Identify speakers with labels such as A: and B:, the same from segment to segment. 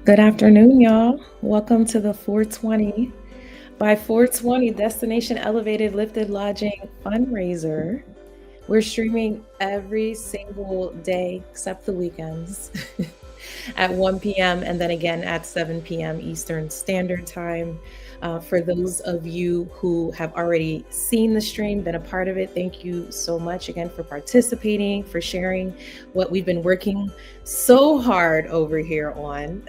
A: Good afternoon, y'all. Welcome to the 420 by 420 Destination Elevated Lifted Lodging fundraiser. We're streaming every single day except the weekends at 1 p.m. and then again at 7 p.m. Eastern Standard Time. For those of you who have already seen the stream, been a part of it, thank you so much again for participating, for sharing what we've been working so hard over here on.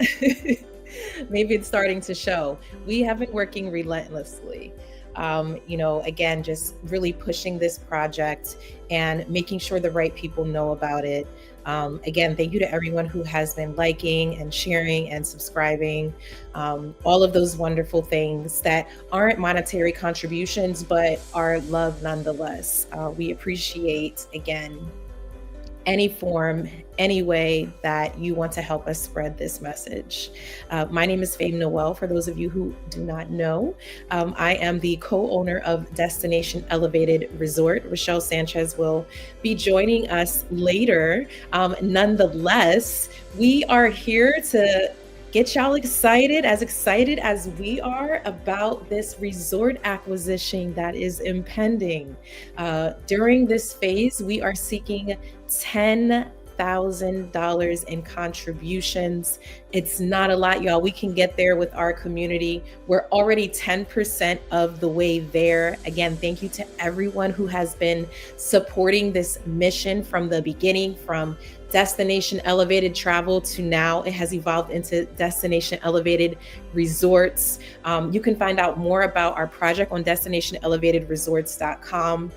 A: Maybe it's starting to show. We have been working relentlessly. Again, just really pushing this project and making sure the right people know about it. Again, thank you to everyone who has been liking and sharing and subscribing. All of those wonderful things that aren't monetary contributions, but are love nonetheless. We appreciate, again, any form, any way that you want to help us spread this message. My name is Fame Noel. For those of you who do not know, I am the co-owner of Destination Elevated Resort. Rochelle Sanchez will be joining us later. Nonetheless, we are here to get y'all excited as we are about this resort acquisition that is impending. During this phase, we are seeking $10,000 in contributions. It's not a lot, y'all. We can get there with our community. We're already 10% of the way there. Again, thank you to everyone who has been supporting this mission from the beginning, from Destination Elevated Travel to now it has evolved into Destination Elevated Resorts. You can find out more about our project on destinationelevatedresorts.com,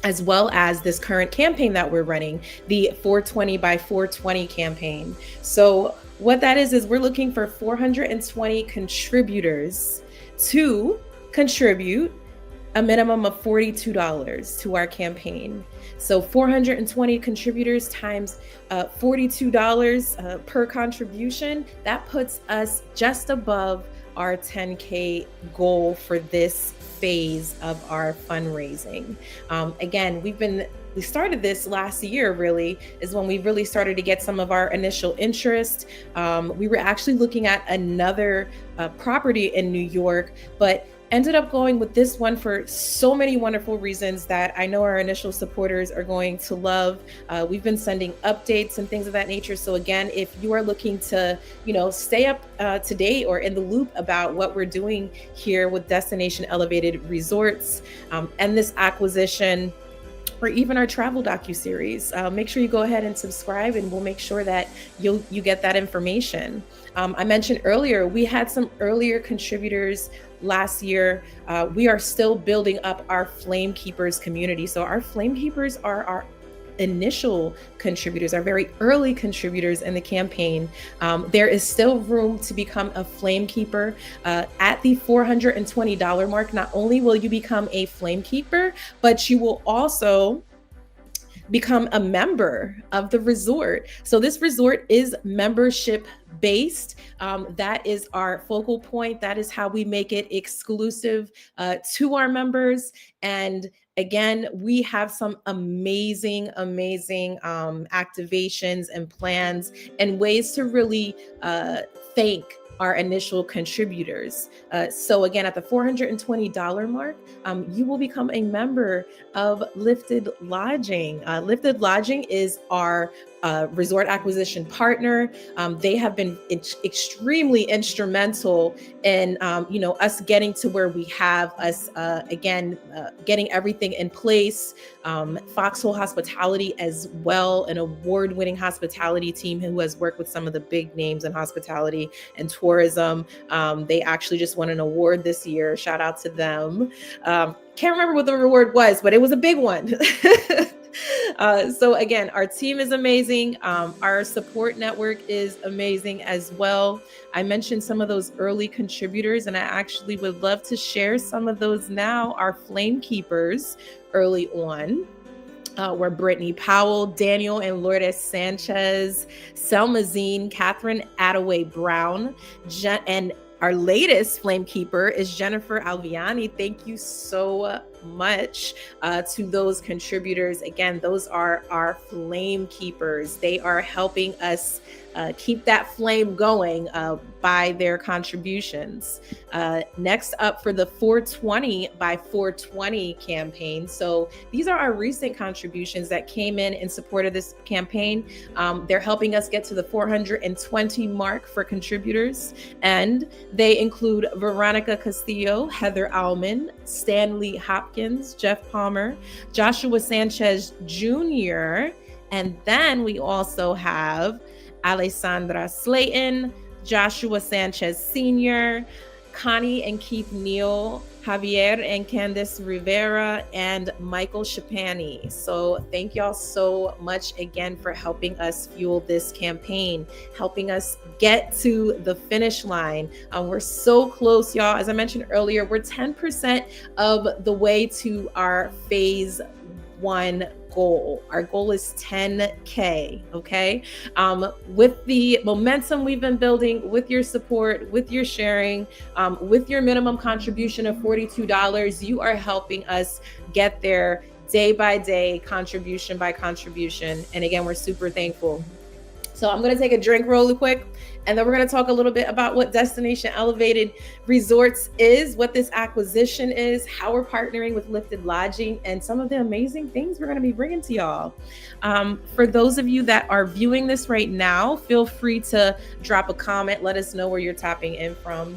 A: as well as this current campaign that we're running, the 420 by 420 campaign. So what that is we're looking for 420 contributors to contribute a minimum of $42 to our campaign. So 420 contributors times $42 per contribution, that puts us just above our 10K goal for this phase of our fundraising. Again, we started this last year, really, is when we really started to get some of our initial interest. We were actually looking at another property in New York, but ended up going with this one for so many wonderful reasons that I know our initial supporters are going to love. We've been sending updates and things of that nature. So again, if you are looking to, stay up to date or in the loop about what we're doing here with Destination Elevated Resorts and this acquisition, or even our travel docuseries, make sure you go ahead and subscribe, and we'll make sure that you get that information. I mentioned earlier, we had some earlier contributors last year. We are still building up our Flame Keepers community. So our Flame Keepers are our initial contributors, our very early contributors in the campaign. There is still room to become a Flame Keeper at the $420 mark. Not only will you become a Flame Keeper, but you will also become a member of the resort. So this resort is membership based. That is our focal point. That is how we make it exclusive to our members. And again, we have some amazing activations and plans and ways to really thank our initial contributors. So again, at the $420 mark, you will become a member of Lifted Lodging. Lifted Lodging is our resort acquisition partner. They have been extremely instrumental in, us getting to where we have us, getting everything in place. Foxhole Hospitality as well, an award-winning hospitality team who has worked with some of the big names in hospitality and tourism. They actually just won an award this year. Shout out to them. Can't remember what the reward was, but it was a big one. So again, our team is amazing. Our support network is amazing as well. I mentioned some of those early contributors, and I actually would love to share some of those now. Our Flame Keepers early on were Brittany Powell, Daniel and Lourdes Sanchez, Selma Zine, Catherine Attaway Brown, and our latest Flame Keeper is Jennifer Alviani. Thank you so much to those contributors. Again, those are our flame keepers. They are helping us keep that flame going by their contributions. Next up for the 420 by 420 campaign. So these are our recent contributions that came in support of this campaign. They're helping us get to the 420 mark for contributors. And they include Veronica Castillo, Heather Alman, Stanley Hopkins, Jeff Palmer, Joshua Sanchez Jr., and then we also have Alessandra Slayton, Joshua Sanchez Sr., Connie and Keith Neal, Javier and Candice Rivera, and Michael Shapani. So thank y'all so much again for helping us fuel this campaign, helping us get to the finish line. We're so close, y'all. As I mentioned earlier, we're 10% of the way to our phase 1 goal. Our goal is 10K, okay? With the momentum we've been building, with your support, with your sharing, with your minimum contribution of $42, you are helping us get there day by day, contribution by contribution. And again, we're super thankful. So I'm gonna take a drink really quick, and then we're gonna talk a little bit about what Destination Elevated Resorts is, what this acquisition is, how we're partnering with Lifted Lodging, and some of the amazing things we're gonna be bringing to y'all. For those of you that are viewing this right now, feel free to drop a comment. Let us know where you're tapping in from.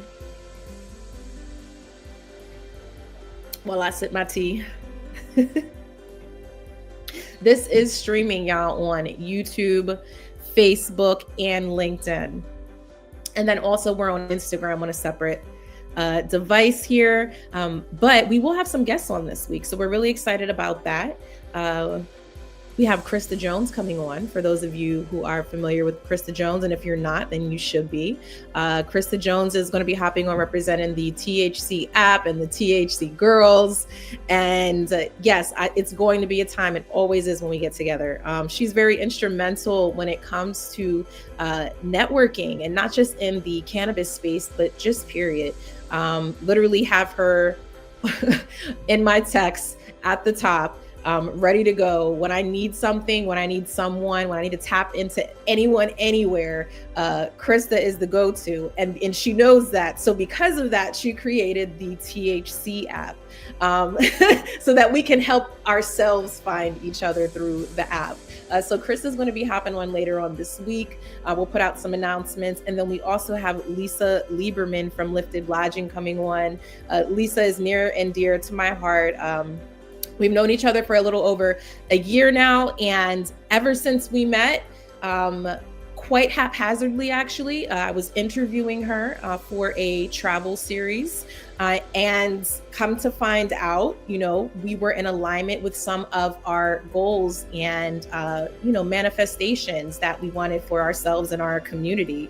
A: While I sip my tea. This is streaming, y'all, on YouTube, Facebook, and LinkedIn. And then also we're on Instagram on a separate device here. But we will have some guests on this week. So we're really excited about that. We have Krista Jones coming on, for those of you who are familiar with Krista Jones. And if you're not, then you should be. Krista Jones is going to be hopping on representing the THC app and the THC girls. And yes, it's going to be a time. It always is when we get together. She's very instrumental when it comes to networking, and not just in the cannabis space, but just period. Literally have her in my text at the top, ready to go when I need something, when I need someone, when I need to tap into anyone, anywhere. Krista is the go-to, and she knows that. So because of that, she created the THC app, so that we can help ourselves find each other through the app. So Krista's going to be hopping on later on this week. We'll put out some announcements. And then we also have Lisa Lieberman from Lifted Lodging coming on. Lisa is near and dear to my heart. We've known each other for a little over a year now, and ever since we met, quite haphazardly actually, I was interviewing her for a travel series, and come to find out, we were in alignment with some of our goals and, manifestations that we wanted for ourselves and our community.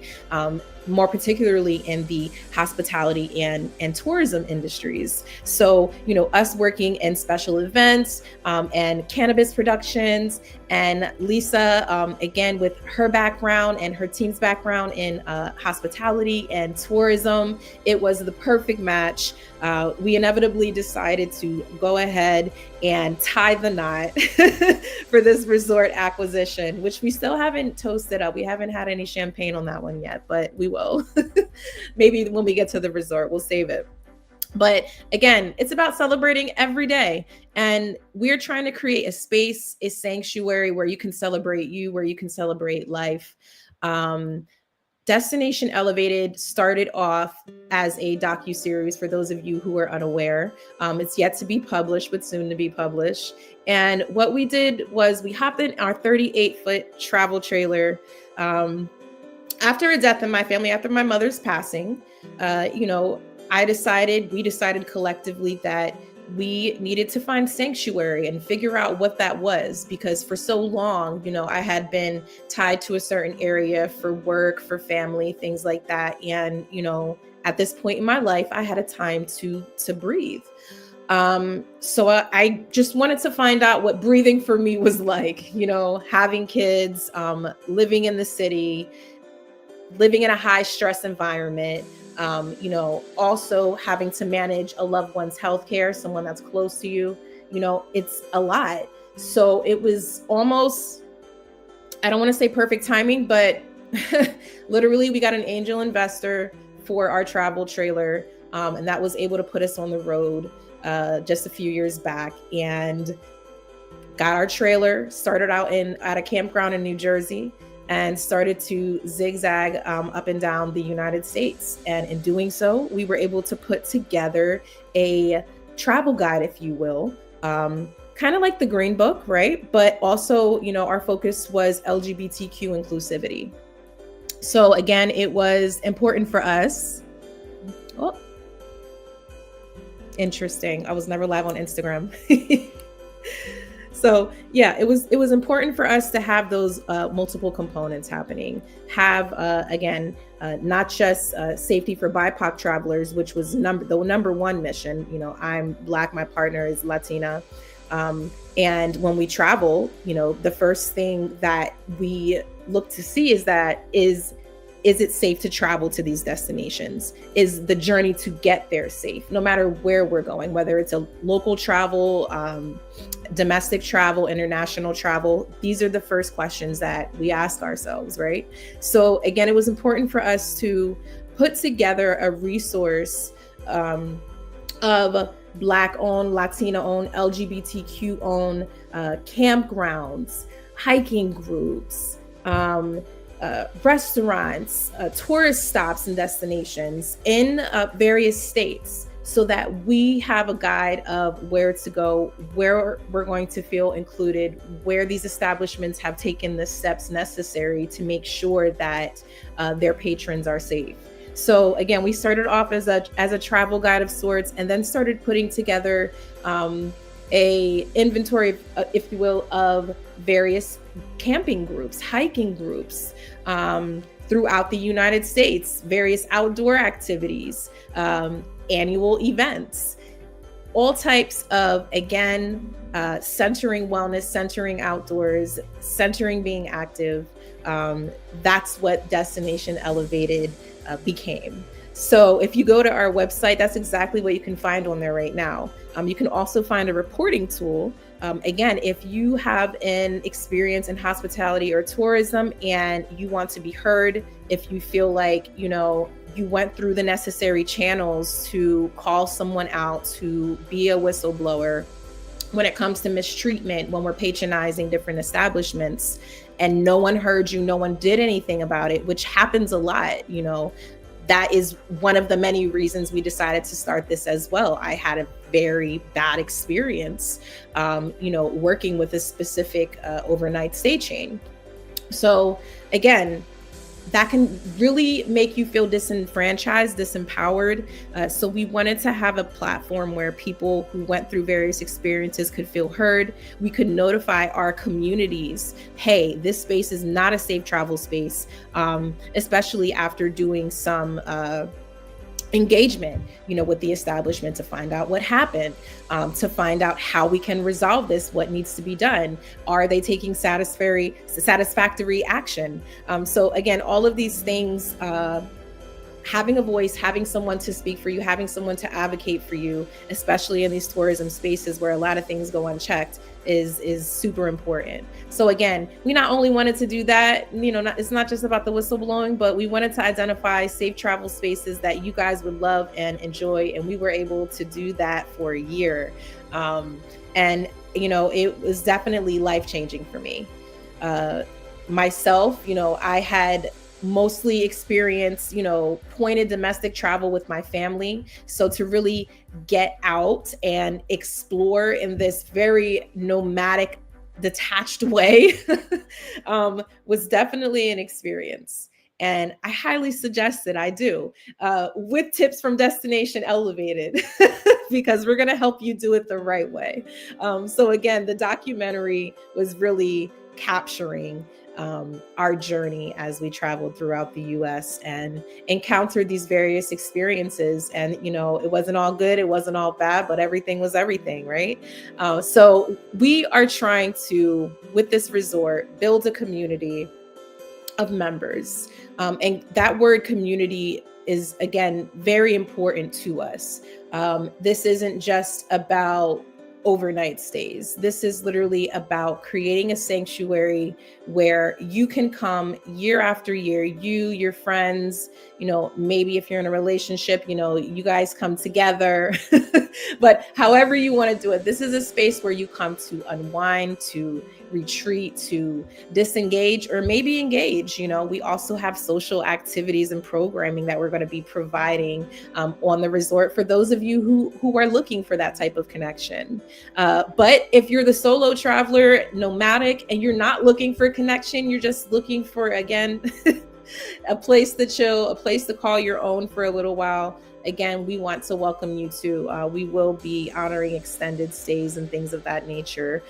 A: More particularly in the hospitality and tourism industries. So, us working in special events and cannabis productions, and Lisa, again, with her background and her team's background in hospitality and tourism, it was the perfect match. We inevitably decided to go ahead and tie the knot for this resort acquisition, which we still haven't toasted up. We haven't had any champagne on that one yet, but we will. Maybe when we get to the resort, we'll save it. But again, it's about celebrating every day. And we're trying to create a space, a sanctuary where you can celebrate you, where you can celebrate life. Destination Elevated started off as a docuseries, for those of you who are unaware. It's yet to be published, but soon to be published. And what we did was we hopped in our 38-foot travel trailer. After a death in my family, after my mother's passing, we decided collectively that we needed to find sanctuary and figure out what that was, because for so long, I had been tied to a certain area for work, for family, things like that. And, at this point in my life, I had a time to breathe. So I just wanted to find out what breathing for me was like, having kids, living in the city, living in a high stress environment. Also having to manage a loved one's healthcare, someone that's close to you, it's a lot. So it was almost, I don't want to say perfect timing, but literally we got an angel investor for our travel trailer. And that was able to put us on the road just a few years back, and got our trailer, started out at a campground in New Jersey, and started to zigzag up and down the United States. And in doing so, we were able to put together a travel guide, if you will, kind of like the Green Book, right? But also, our focus was LGBTQ inclusivity. So again, it was important for us. Oh, interesting. I was never live on Instagram. So yeah, it was important for us to have those multiple components happening. Have again, not just safety for BIPOC travelers, which was the number one mission. I'm Black, my partner is Latina, and when we travel, the first thing that we look to see is it safe to travel to these destinations? Is the journey to get there safe, no matter where we're going, whether it's a local travel, domestic travel, international travel? These are the first questions that we ask ourselves, right? So again, it was important for us to put together a resource of Black-owned, Latina-owned, LGBTQ-owned campgrounds, hiking groups, restaurants, tourist stops and destinations in various states, so that we have a guide of where to go, where we're going to feel included, where these establishments have taken the steps necessary to make sure that their patrons are safe. So again, we started off as a travel guide of sorts, and then started putting together a inventory, if you will, of various camping groups, hiking groups throughout the United States, various outdoor activities, annual events, all types of, again, centering wellness, centering outdoors, centering being active. That's what Destination Elevated became. So if you go to our website, that's exactly what you can find on there right now. You can also find a reporting tool. Again, if you have an experience in hospitality or tourism and you want to be heard, if you feel like, you went through the necessary channels to call someone out, to be a whistleblower when it comes to mistreatment, when we're patronizing different establishments and no one heard you, no one did anything about it, which happens a lot, that is one of the many reasons we decided to start this as well. I had a very bad experience, working with a specific overnight stay chain. So again, that can really make you feel disenfranchised, disempowered. So we wanted to have a platform where people who went through various experiences could feel heard. We could notify our communities, hey, this space is not a safe travel space, especially after doing some engagement, with the establishment to find out what happened, to find out how we can resolve this, what needs to be done. Are they taking satisfactory action? So again, all of these things, having a voice, having someone to speak for you, having someone to advocate for you, especially in these tourism spaces where a lot of things go unchecked, is super important. So again, we not only wanted to do that, it's not just about the whistleblowing, but we wanted to identify safe travel spaces that you guys would love and enjoy. And we were able to do that for a year. And it was definitely life-changing for me. Myself, I had mostly experience, pointed domestic travel with my family. So to really get out and explore in this very nomadic, detached way was definitely an experience. And I highly suggest it. I do, with tips from Destination Elevated, because we're going to help you do it the right way. So again, the documentary was really capturing our journey as we traveled throughout the US and encountered these various experiences. And, it wasn't all good, it wasn't all bad, but everything was everything, right? So we are trying to, with this resort, build a community of members. And that word community is again very important to us. This isn't just about overnight stays. This is literally about creating a sanctuary where you can come year after year, you, your friends, maybe if you're in a relationship, you guys come together, but however you want to do it, this is a space where you come to unwind, to retreat, to disengage, or maybe engage. We also have social activities and programming that we're going to be providing on the resort for those of you who are looking for that type of connection. But if you're the solo traveler, nomadic, and you're not looking for connection, you're just looking for, again, a place to chill, a place to call your own for a little while, again, we want to welcome you to. We will be honoring extended stays and things of that nature,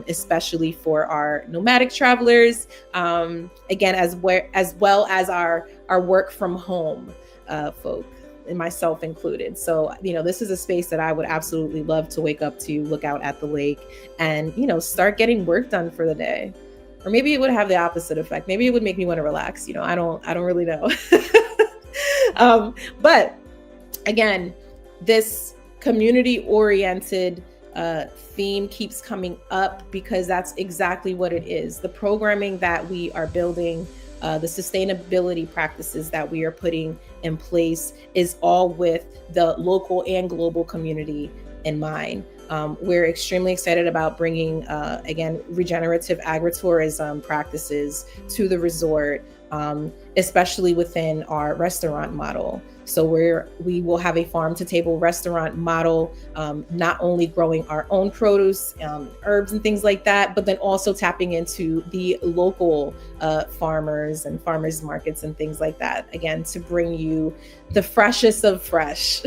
A: especially for our nomadic travelers, again, as well as our work from home folk, and myself included. So, this is a space that I would absolutely love to wake up to, look out at the lake, and, start getting work done for the day. Or maybe it would have the opposite effect. Maybe it would make me want to relax. I don't really know. But again, this community-oriented theme keeps coming up because that's exactly what it is. The programming that we are building, the sustainability practices that we are putting in place is all with the local and global community in mind. We're extremely excited about bringing, again, regenerative agritourism practices to the resort, especially within our restaurant model. So we will have a farm to table restaurant model, not only growing our own produce, herbs and things like that, but then also tapping into the local farmers and farmers markets and things like that, again, to bring you the freshest of fresh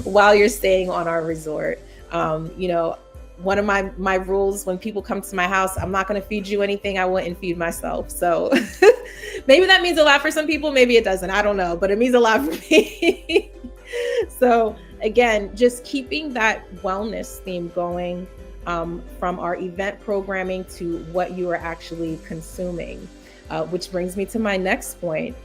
A: while you're staying on our resort. One of my rules when people come to my house, I'm not going to feed you anything I wouldn't feed myself. So maybe that means a lot for some people. Maybe it doesn't. I don't know, but it means a lot for me. So again, just keeping that wellness theme going from our event programming to what you are actually consuming, which brings me to my next point.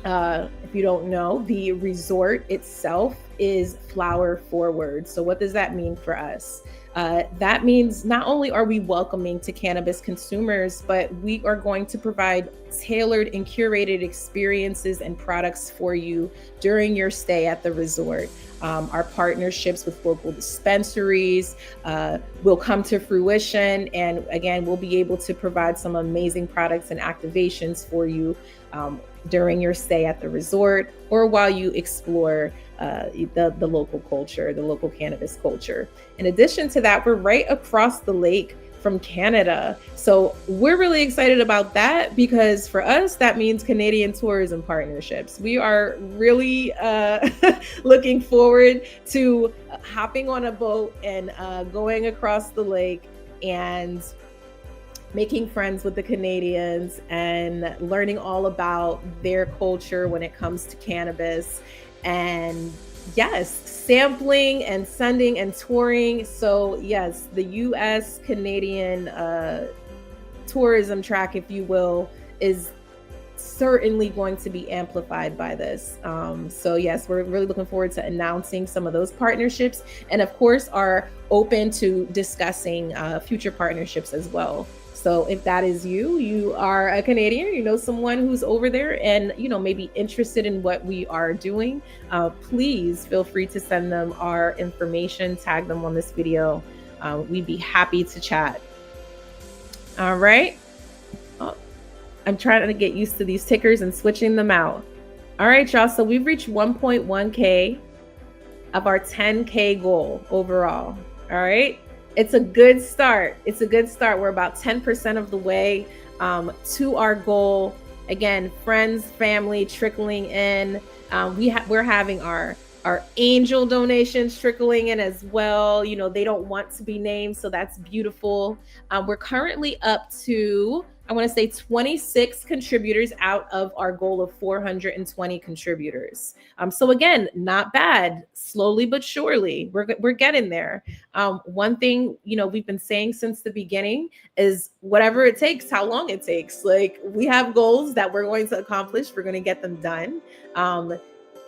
A: If you don't know, the resort itself is flower forward. So what does that mean for us? That means not only are we welcoming to cannabis consumers, but we are going to provide tailored and curated experiences and products for you during your stay at the resort. Our partnerships with local dispensaries will come to fruition. And again, we'll be able to provide some amazing products and activations for you during your stay at the resort or while you explore the local culture, the local cannabis culture. In addition to that, we're right across the lake from Canada. So we're really excited about that because for us, that means Canadian tourism partnerships. We are really looking forward to hopping on a boat and going across the lake and making friends with the Canadians and learning all about their culture when it comes to cannabis. And yes, sampling and sending and touring. So yes, the US Canadian tourism track, if you will, is certainly going to be amplified by this. So yes, we're really looking forward to announcing some of those partnerships, and of course are open to discussing future partnerships as well. So if that is you are a Canadian, you know someone who's over there and, maybe interested in what we are doing, please feel free to send them our information, tag them on this video. We'd be happy to chat. All right. Oh, I'm trying to get used to these tickers and switching them out. All right, y'all. So we've reached 1.1K of our 10K goal overall. All right. It's a good start. We're about 10% of the way to our goal. Again, friends, family trickling in. We're having our angel donations trickling in as well. They don't want to be named, so that's beautiful. We're currently up to I want to say 26 contributors out of our goal of 420 contributors. So again, not bad. Slowly but surely, we're getting there. One thing, we've been saying since the beginning is whatever it takes, how long it takes. Like, we have goals that we're going to accomplish. We're going to get them done.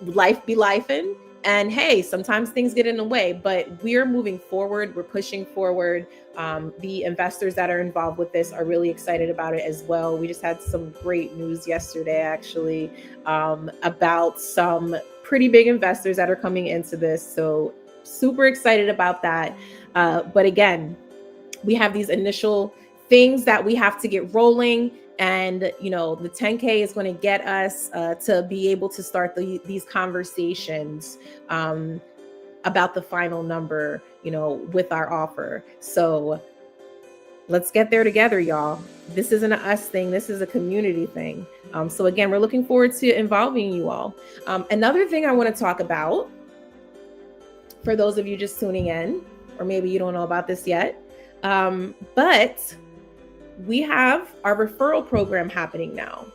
A: Life be lifing. And hey, sometimes things get in the way, but we're moving forward. We're pushing forward. The investors that are involved with this are really excited about it as well. We just had some great news yesterday, actually, about some pretty big investors that are coming into this. So super excited about that. But again, we have these initial things that we have to get rolling. And, the 10K is going to get us to be able to start these conversations about the final number, with our offer. So let's get there together, y'all. This isn't an us thing. This is a community thing. So again, we're looking forward to involving you all. Another thing I want to talk about, for those of you just tuning in, or maybe you don't know about this yet, but we have our referral program happening now.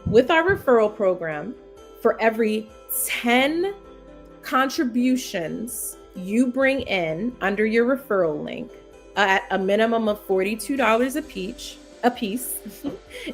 A: With our referral program, for every 10 contributions you bring in under your referral link at a minimum of $42 a piece,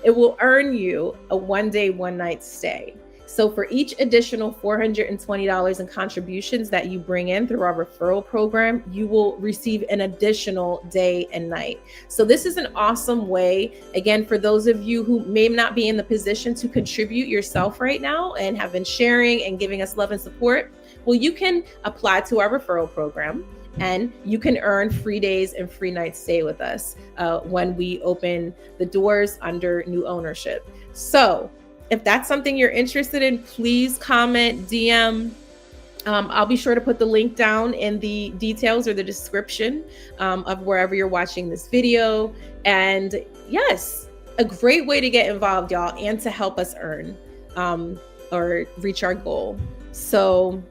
A: it will earn you a 1-day, 1-night stay. So for each additional $420 in contributions that you bring in through our referral program, you will receive an additional day and night. So this is an awesome way, again, for those of you who may not be in the position to contribute yourself right now and have been sharing and giving us love and support. Well, you can apply to our referral program and you can earn free days and free nights stay with us when we open the doors under new ownership. So if that's something you're interested in, please comment, DM. I'll be sure to put the link down in the details or the description of wherever you're watching this video. And yes, a great way to get involved, y'all, and to help us earn or reach our goal. So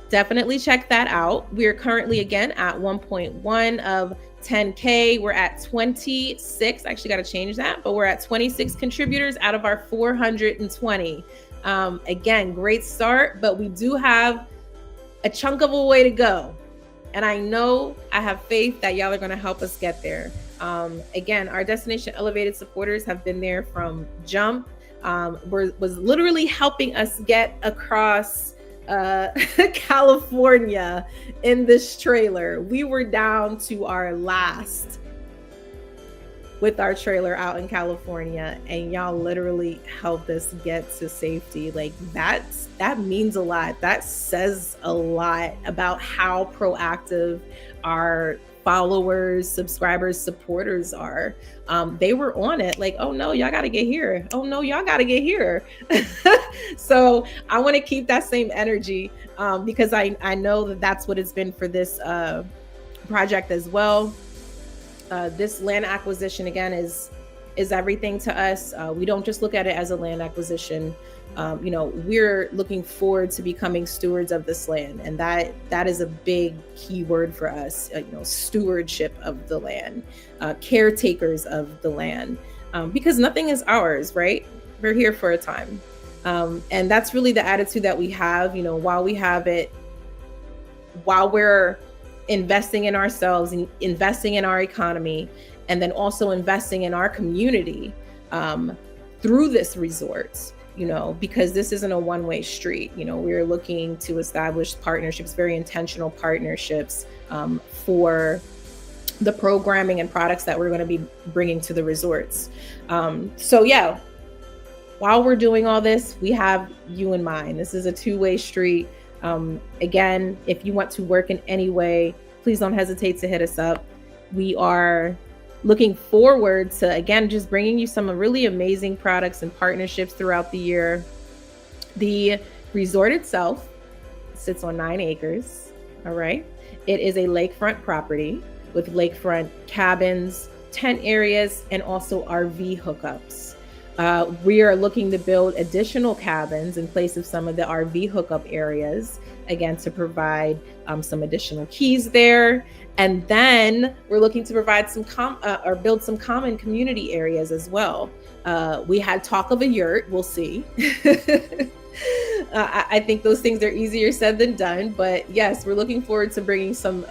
A: definitely check that out. We are currently, again, at 1.1 of 10K. We're at 26. I actually got to change that, but we're at 26 contributors out of our 420. Again, great start, but we do have a chunk of a way to go. And I have faith that y'all are going to help us get there. Again, our Destination Elevated supporters have been there from jump. Was literally helping us get across California in this trailer. We were down to our last with our trailer out in California, and y'all literally helped us get to safety. Like, that means a lot. That says a lot about how proactive our followers, subscribers, supporters are. They were on it, like, oh no, y'all got to get here. Oh no, y'all got to get here. So I want to keep that same energy because I know that that's what it's been for this project as well. This land acquisition, again, is everything to us. We don't just look at it as a land acquisition. We're looking forward to becoming stewards of this land. And that is a big key word for us, stewardship of the land, caretakers of the land, because nothing is ours, right? We're here for a time. And that's really the attitude that we have, while we have it, while we're investing in ourselves and investing in our economy, and then also investing in our community through this resort. Because this isn't a one-way street. We're looking to establish partnerships, very intentional partnerships for the programming and products that we're going to be bringing to the resorts. So yeah, while we're doing all this, we have you in mind. This is a two-way street. Again, if you want to work in any way, please don't hesitate to hit us up. We are looking forward to, again, just bringing you some really amazing products and partnerships throughout the year. The resort itself sits on 9 acres. All right. It is a lakefront property with lakefront cabins, tent areas, and also RV hookups. We are looking to build additional cabins in place of some of the RV hookup areas, again, to provide some additional keys there. And then we're looking to provide some or build some common community areas as well. We had talk of a yurt. We'll see. I think those things are easier said than done. But yes, we're looking forward to bringing some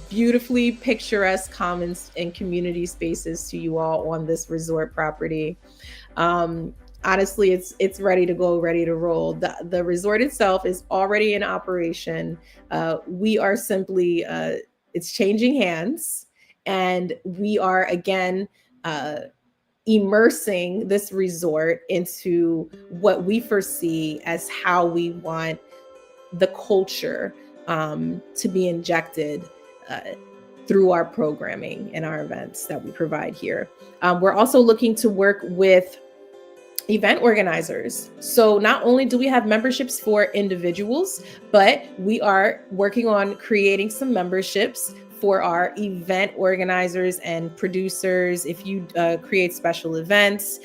A: beautifully picturesque commons and community spaces to you all on this resort property. Honestly, it's ready to go, ready to roll. The resort itself is already in operation. We are simply it's changing hands, and we are again immersing this resort into what we foresee as how we want the culture to be injected through our programming and our events that we provide here. We're also looking to work with event organizers. So not only do we have memberships for individuals, but we are working on creating some memberships for our event organizers and producers. If you create special events,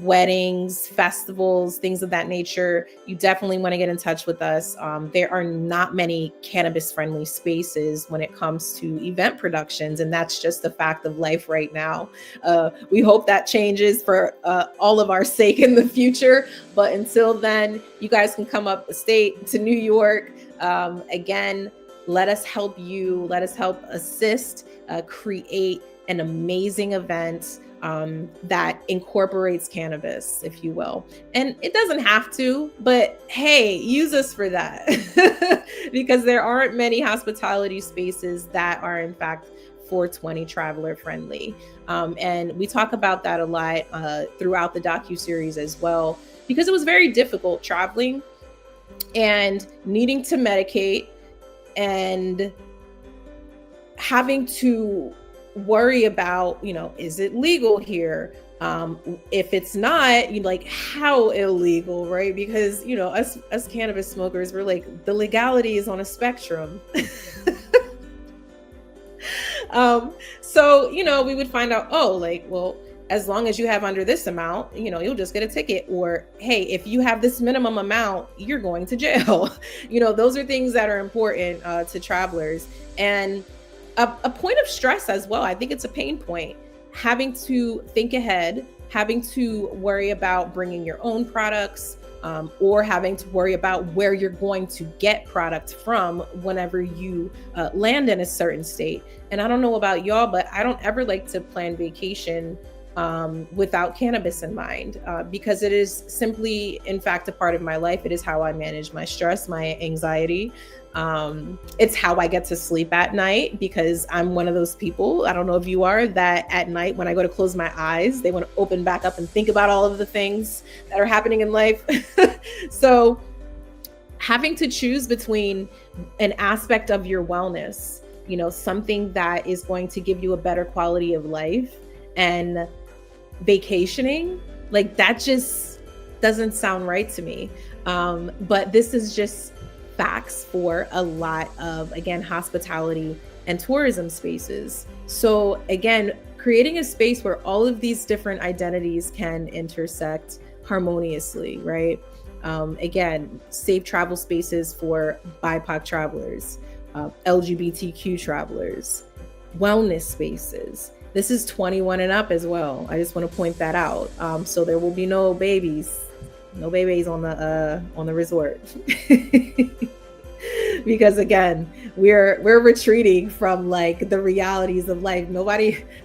A: weddings, festivals, things of that nature, you definitely want to get in touch with us. There are not many cannabis-friendly spaces when it comes to event productions, and that's just the fact of life right now. We hope that changes for all of our sake in the future, but until then, you guys can come up state to New York. Again, let us help you. Let us help assist, create an amazing event that incorporates cannabis, if you will. And it doesn't have to, but hey, use us for that because there aren't many hospitality spaces that are in fact 420 traveler friendly. And we talk about that a lot throughout the docuseries as well, because it was very difficult traveling and needing to medicate and having to worry about, is it legal here? If it's not, like, how illegal, right? Because, us cannabis smokers, we're like, the legality is on a spectrum. So, we would find out, as long as you have under this amount, you'll just get a ticket. Or, hey, if you have this minimum amount, you're going to jail. Those are things that are important to travelers. And a point of stress as well. I think it's a pain point, having to think ahead, having to worry about bringing your own products, or having to worry about where you're going to get product from whenever you land in a certain state. And I don't know about y'all, but I don't ever like to plan vacation without cannabis in mind, because it is simply, in fact, a part of my life. It is how I manage my stress, my anxiety. It's how I get to sleep at night, because I'm one of those people, I don't know if you are, that at night when I go to close my eyes, they want to open back up and think about all of the things that are happening in life. So having to choose between an aspect of your wellness, something that is going to give you a better quality of life, and vacationing, like, that just doesn't sound right to me. But this is just facts for a lot of, again, hospitality and tourism spaces. So again, creating a space where all of these different identities can intersect harmoniously, right? Again, safe travel spaces for BIPOC travelers, LGBTQ travelers, wellness spaces. This is 21 and up as well. I just want to point that out. So there will be no babies on the resort. Because again, we're retreating from like the realities of life.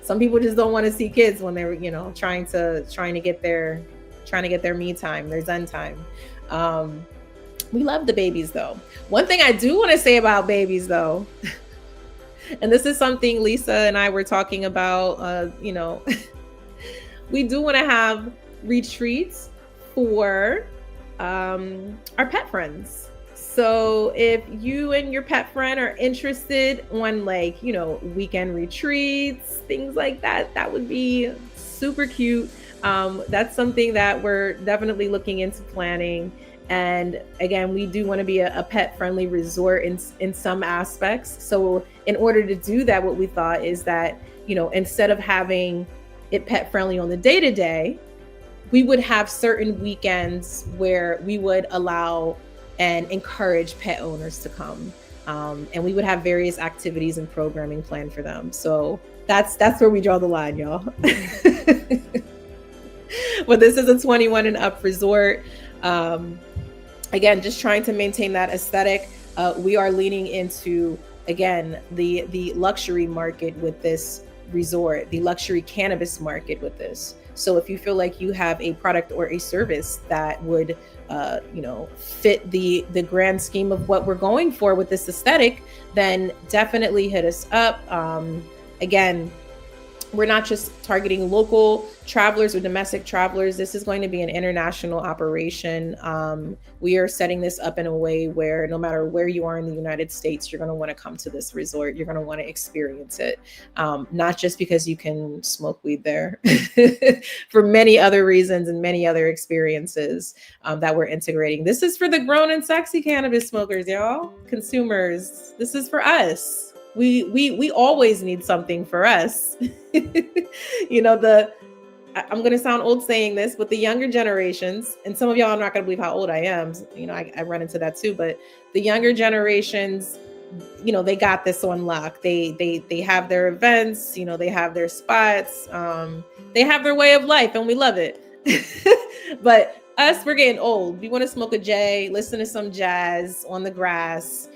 A: Some people just don't want to see kids when they're, trying to get their me time, their zen time. We love the babies though. One thing I do want to say about babies though, and this is something Lisa and I were talking about, we do want to have retreats for our pet friends. So if you and your pet friend are interested on weekend retreats, things like that, that would be super cute. That's something that we're definitely looking into planning. And again, we do want to be a pet-friendly resort in some aspects. So in order to do that, what we thought is that, instead of having it pet-friendly on the day-to-day, we would have certain weekends where we would allow and encourage pet owners to come. And we would have various activities and programming planned for them. So that's where we draw the line, y'all. But this is a 21 and up resort. Again, just trying to maintain that aesthetic. We are leaning into, again, the luxury market with this resort, the luxury cannabis market with this. So if you feel like you have a product or a service that would fit the grand scheme of what we're going for with this aesthetic, then definitely hit us up. Again, we're not just targeting local travelers or domestic travelers. This is going to be an international operation. We are setting this up in a way where no matter where you are in the United States, you're going to want to come to this resort. You're going to want to experience it, not just because you can smoke weed there, for many other reasons and many other experiences that we're integrating. This is for the grown and sexy cannabis smokers, y'all, consumers. This is for us. We always need something for us. I'm going to sound old saying this, but the younger generations, and some of y'all are not going to believe how old I am. I run into that too, but the younger generations, they got this on lock. They have their events, they have their spots, they have their way of life, and we love it. But us, we're getting old. We want to smoke a J, listen to some jazz on the grass,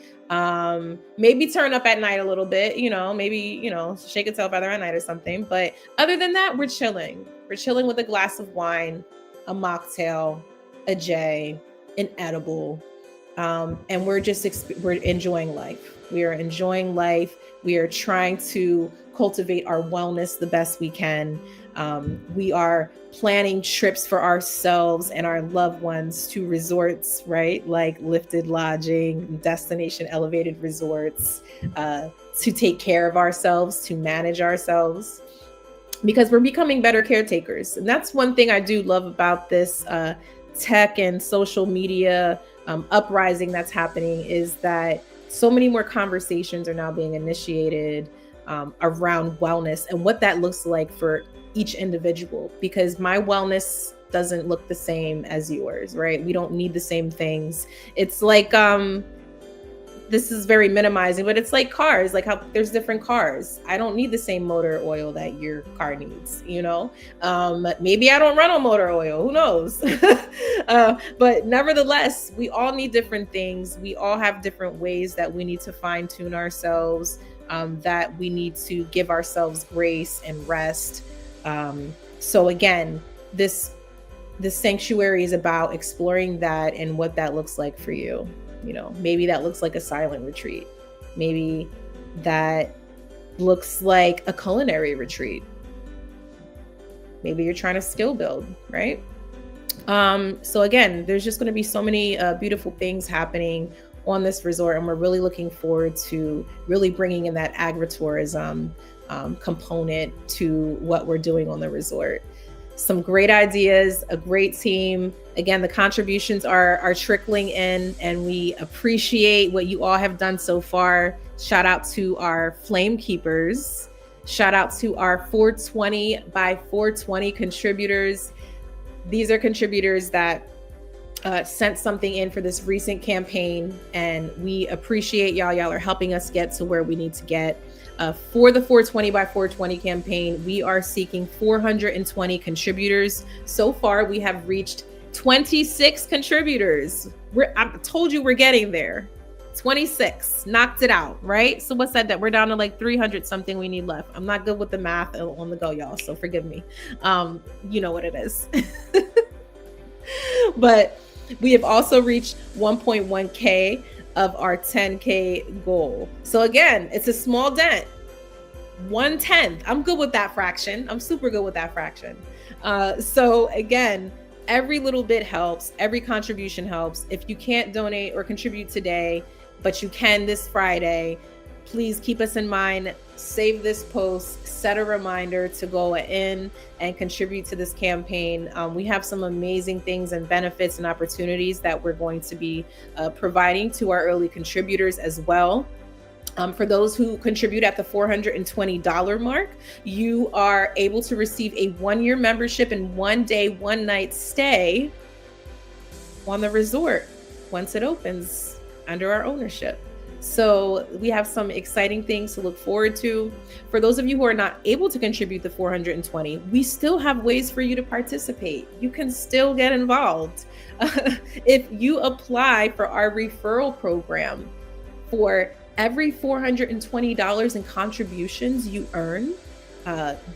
A: maybe turn up at night a little bit, maybe, shake a tail feather at night or something. But other than that, we're chilling. We're chilling with a glass of wine, a mocktail, a J, an edible. And we're enjoying life. We are enjoying life. We are trying to cultivate our wellness the best we can. We are planning trips for ourselves and our loved ones to resorts, right? Like lifted lodging, destination elevated resorts, to take care of ourselves, to manage ourselves, because we're becoming better caretakers. And that's one thing I do love about this tech and social media uprising that's happening, is that so many more conversations are now being initiated around wellness and what that looks like for each individual, because my wellness doesn't look the same as yours, right? We don't need the same things. It's like, this is very minimizing, but it's like cars, like how there's different cars. I don't need the same motor oil that your car needs, maybe I don't run on motor oil, who knows? But nevertheless, we all need different things. We all have different ways that we need to fine tune ourselves, that we need to give ourselves grace and rest. So again, this sanctuary is about exploring that and what that looks like for you. Maybe that looks like a silent retreat. Maybe that looks like a culinary retreat. Maybe you're trying to skill build, right? So again, there's just going to be so many beautiful things happening on this resort, and we're really looking forward to really bringing in that agritourism component to what we're doing on the resort. Some great ideas, a great team. Again, the contributions are trickling in, and we appreciate what you all have done so far. Shout out to our flame keepers. Shout out to our 420 by 420 contributors. These are contributors that sent something in for this recent campaign, and we appreciate y'all. Y'all are helping us get to where we need to get. For the 420 by 420 campaign, we are seeking 420 contributors. So far, we have reached 26 contributors. I told you we're getting there. 26, knocked it out, right? So what's that? We're down to like 300 something we need left. I'm not good with the math on the go, y'all, so forgive me. You know what it is. But we have also reached 1.1K of our 10K goal. So again, it's a small dent, 1/10. I'm good with that fraction. I'm super good with that fraction. So again, every little bit helps. Every contribution helps. If you can't donate or contribute today, but you can this Friday, please keep us in mind. Save this post, set a reminder to go in and contribute to this campaign. We have some amazing things and benefits and opportunities that we're going to be providing to our early contributors as well. For those who contribute at the $420 mark, you are able to receive a 1-year membership and 1-day, 1-night stay on the resort once it opens under our ownership. So we have some exciting things to look forward to. For those of you who are not able to contribute the 420, we still have ways for you to participate. You can still get involved. If you apply for our referral program, for every $420 in contributions you earn,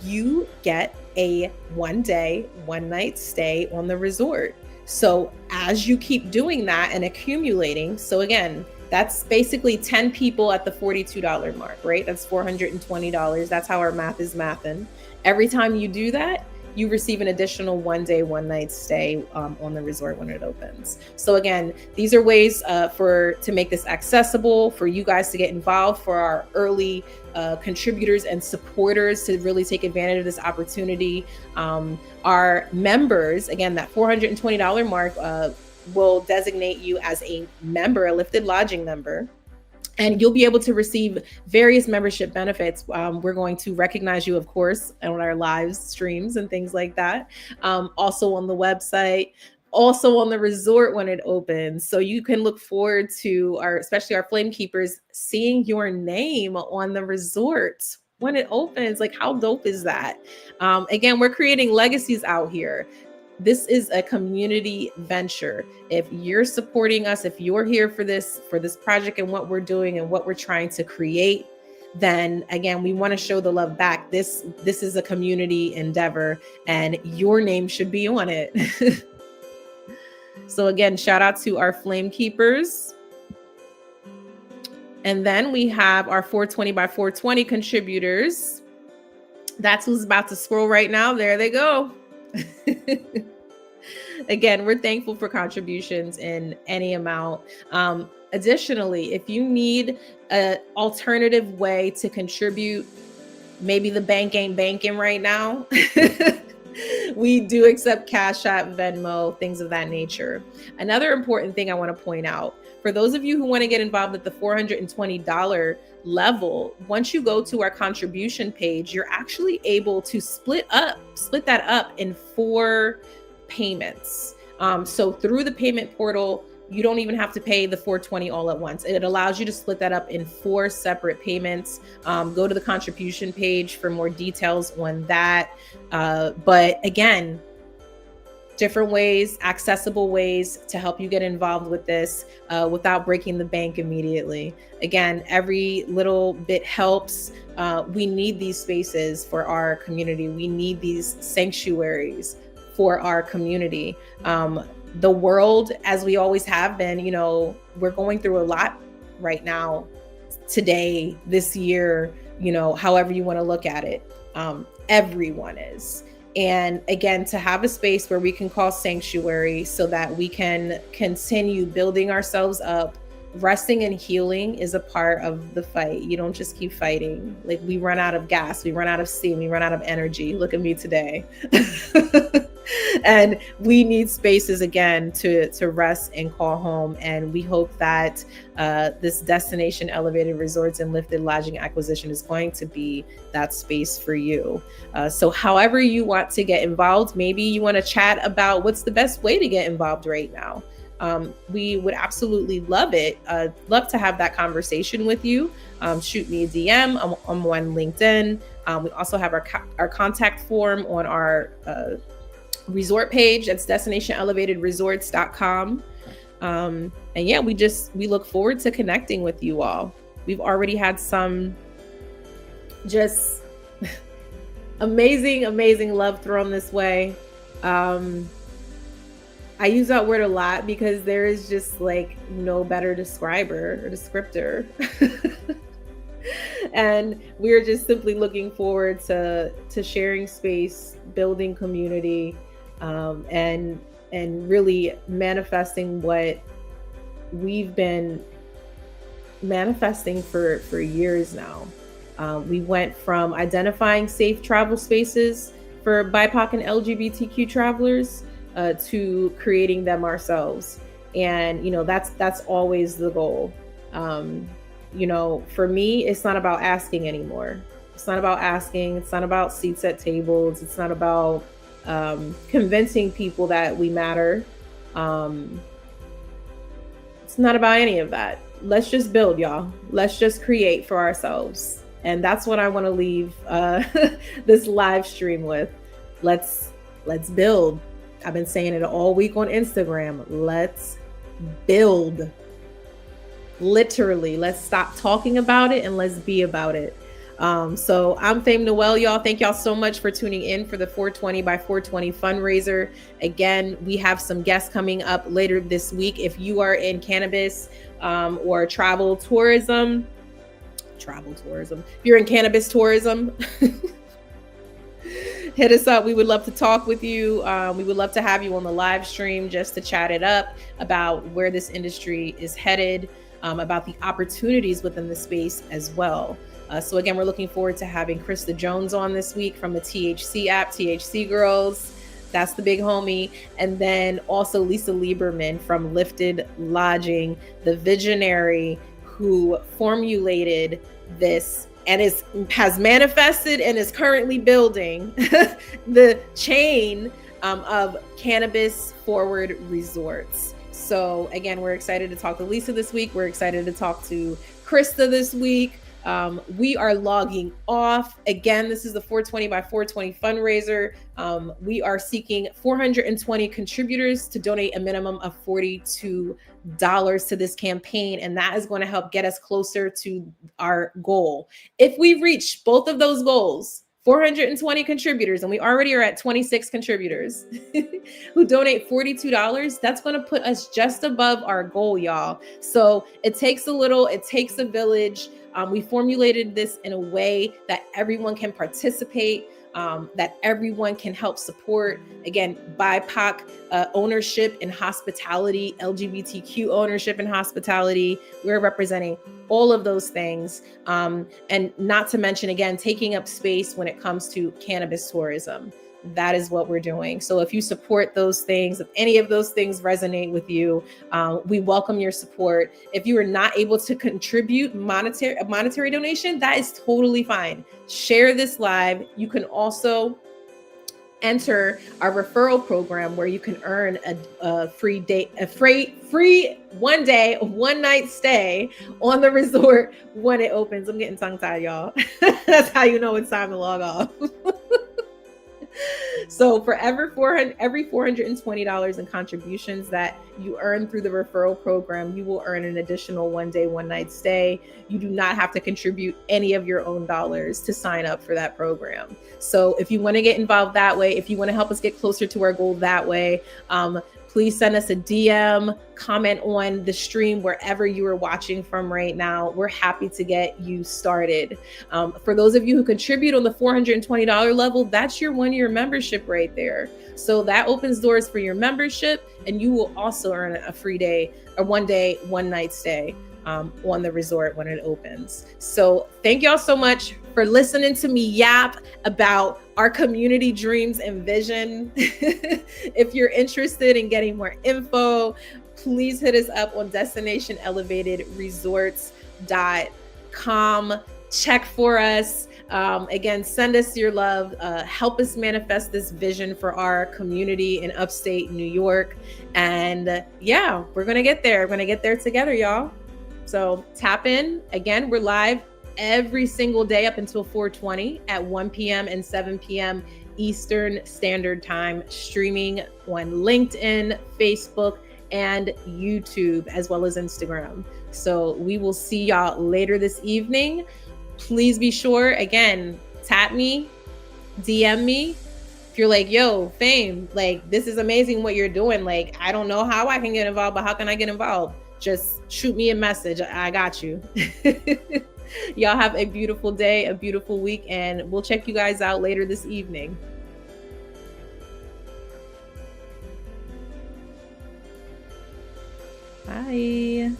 A: you get a 1-day, 1-night stay on the resort. So as you keep doing that and accumulating, so again, that's basically 10 people at the $42 mark, right? That's $420. That's how our math is mathing. Every time you do that, you receive an additional 1-day, 1-night stay on the resort when it opens. So again, these are ways to make this accessible, for you guys to get involved, for our early contributors and supporters to really take advantage of this opportunity. Our members, again, that $420 mark will designate you as a member, a lifted lodging member. And you'll be able to receive various membership benefits. We're going to recognize you, of course, on our live streams and things like that. Also on the website, also on the resort when it opens. So you can look forward to especially our flame keepers, seeing your name on the resort when it opens. Like, how dope is that? Again, we're creating legacies out here. This is a community venture. If you're supporting us, if you're here for this project and what we're doing and what we're trying to create, then again, we want to show the love back. This is a community endeavor, and your name should be on it. So again, shout out to our flame keepers. And then we have our 420 by 420 contributors. That's who's about to scroll right now. There they go. Again, we're thankful for contributions in any amount. Additionally, if you need an alternative way to contribute, maybe the bank ain't banking right now, we do accept Cash App, Venmo, things of that nature. Another important thing I want to point out, for those of you who want to get involved at the $420 level, once you go to our contribution page, you're actually able to split that up in 4 payments. So through the payment portal, you don't even have to pay the $420 all at once. It allows you to split that up in 4 separate payments. Go to the contribution page for more details on that. But again, different ways, accessible ways to help you get involved with this without breaking the bank immediately. Again, every little bit helps. We need these spaces for our community. We need these sanctuaries for our community. The world, as we always have been, we're going through a lot right now, today, this year, however you want to look at it. Everyone is. And again, to have a space where we can call sanctuary so that we can continue building ourselves up. Resting and healing is a part of the fight. You don't just keep fighting. Like, we run out of gas, we run out of steam, we run out of energy. Look at me today. And we need spaces again to rest and call home. And we hope that this Destination Elevated Resorts and Lifted Lodging acquisition is going to be that space for you. So however you want to get involved, maybe you want to chat about what's the best way to get involved right now. We would absolutely love it. Love to have that conversation with you. Shoot me a DM. I'm on LinkedIn. We also have our contact form on our resort page. That's destinationelevatedresorts.com. And yeah, we look forward to connecting with you all. We've already had some just amazing love thrown this way. I use that word a lot because there is just like no better descriptor. And we're just simply looking forward to sharing space, building community, and really manifesting what we've been manifesting for years now. We went from identifying safe travel spaces for BIPOC and LGBTQ travelers to creating them ourselves. And, that's always the goal. For me, it's not about asking anymore. It's not about asking. It's not about seats at tables. It's not about convincing people that we matter. It's not about any of that. let's just build, y'all. Let's just create for ourselves. And that's what I want to leave this live stream with. Let's build. I've been saying it all week on Instagram. Let's build. Literally, let's stop talking about it and let's be about it. So I'm Fame Noel, y'all. Thank y'all so much for tuning in for the 420 by 420 fundraiser. Again, we have some guests coming up later this week. If you are in cannabis or travel tourism, if you're in cannabis tourism, hit us up. We would love to talk with you. We would love to have you on the live stream just to chat it up about where this industry is headed, about the opportunities within the space as well. So again, we're looking forward to having Krista Jones on this week from the THC app, THC Girls. That's the big homie. And then also Lisa Lieberman from Lifted Lodging, the visionary who formulated this and has manifested and is currently building the chain of cannabis forward resorts. So again, we're excited to talk to Lisa this week. We're excited to talk to Krista this week. We are logging off. Again, this is the 420 by 420 fundraiser. We are seeking 420 contributors to donate a minimum of $42 to this campaign, and that is going to help get us closer to our goal. If we reach both of those goals, 420 contributors, and we already are at 26 contributors who donate $42, that's going to put us just above our goal, y'all. So it takes a village. We formulated this in a way that everyone can participate, that everyone can help support. Again, BIPOC ownership in hospitality, LGBTQ ownership in hospitality. We're representing all of those things. And not to mention, again, taking up space when it comes to cannabis tourism. That is what we're doing. So if you support those things, if any of those things resonate with you, we welcome your support. If you are not able to contribute a monetary donation, that is totally fine. Share this live. You can also enter our referral program where you can earn a free 1 day, 1 night stay on the resort when it opens. I'm getting tongue tied, y'all. That's how you know it's time to log off. So for every $420 in contributions that you earn through the referral program, you will earn an additional 1 day, 1 night stay. You do not have to contribute any of your own dollars to sign up for that program. So if you want to get involved that way, if you want to help us get closer to our goal that way, please send us a DM, comment on the stream wherever you are watching from right now. We're happy to get you started. For those of you who contribute on the $420 level, that's your 1 year membership right there. So that opens doors for your membership, and you will also earn a free day, a 1 day, 1 night stay on the resort when it opens. So thank y'all so much for listening to me yap about our community dreams and vision. If you're interested in getting more info, please hit us up on destinationelevatedresorts.com. Check for us. Again, send us your love. Help us manifest this vision for our community in upstate New York. And yeah, we're going to get there. We're going to get there together, y'all. So tap in. Again, we're live every single day up until 420 at 1 p.m. and 7 p.m. Eastern Standard Time, streaming on LinkedIn, Facebook, and YouTube, as well as Instagram. So we will see y'all later this evening. Please be sure, again, tap me, DM me. If you're like, yo, Fame, like, this is amazing what you're doing. Like, I don't know how I can get involved, but how can I get involved? Just shoot me a message. I got you. Y'all have a beautiful day, a beautiful week, and we'll check you guys out later this evening. Bye.